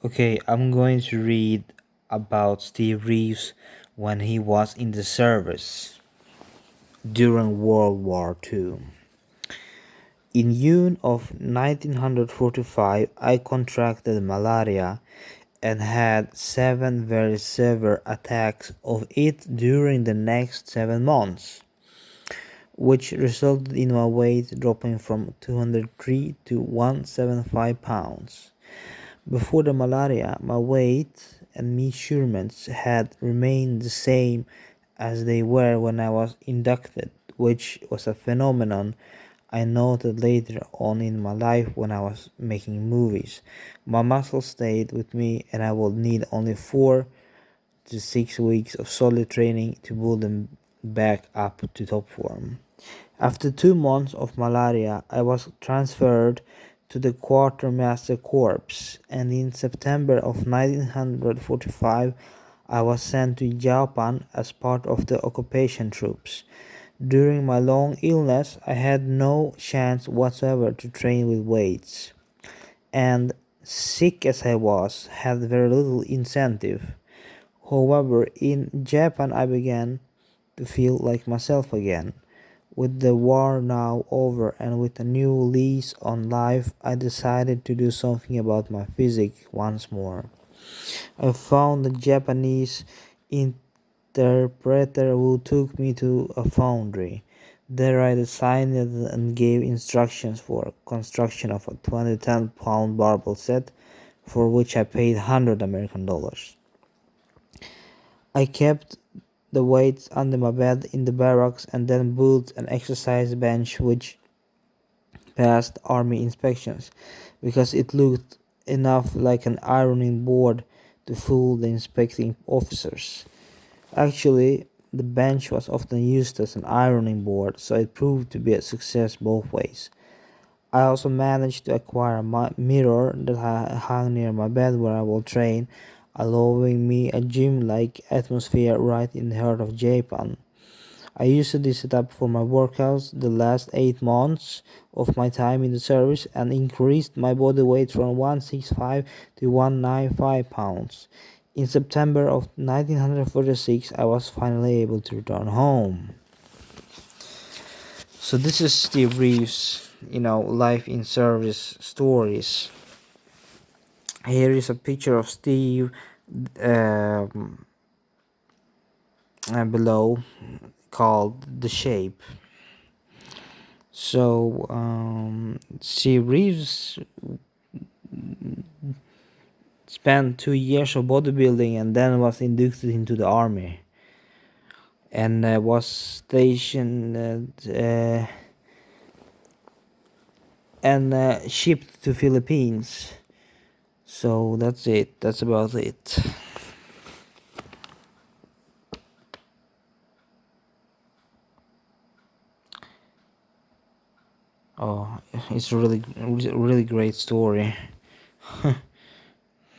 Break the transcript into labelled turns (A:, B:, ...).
A: Okay, I'm going to read about Steve Reeves when he was in the service during World War II. In June of 1945, I contracted malaria and had 7 very severe attacks of it during the next 7 months, which resulted in my weight dropping from 203 to 175 pounds. Before the malaria, my weight and measurements had remained the same as they were when I was inducted, which was a phenomenon I noted later on in my life when I was making movies. My muscles stayed with me, and I would need only 4 to 6 weeks of solid training to build them back up to top form. After 2 months of malaria, I was transferred to the Quartermaster Corps, and in September of 1945 I was sent to Japan as part of the occupation troops. During my long illness, I had no chance whatsoever to train with weights, and sick as I was, had very little incentive. However, in Japan I began to feel like myself again. With the war now over and with a new lease on life, I decided to do something about my physique once more. I found a Japanese interpreter who took me to a foundry. There I designed and gave instructions for construction of a 20-10 pound barbell set, for which I paid $100 American. I kept the weights under my bed in the barracks and then built an exercise bench which passed army inspections, because it looked enough like an ironing board to fool the inspecting officers. Actually, the bench was often used as an ironing board, so it proved to be a success both ways. I also managed to acquire a mirror that hung near my bed where I will train, allowing me a gym-like atmosphere right in the heart of Japan. I used this setup for my workouts the last 8 months of my time in the service, and increased my body weight from 165 to 195 pounds. In September of 1946, I was finally able to return home. So this is Steve Reeves, life in service stories. Here is a picture of Steve um, below, called The Shape. So Steve Reeves spent 2 years of bodybuilding and then was inducted into the army, and was stationed and shipped to Philippines. So that's it. That's about it. Oh, it's a really, really great story.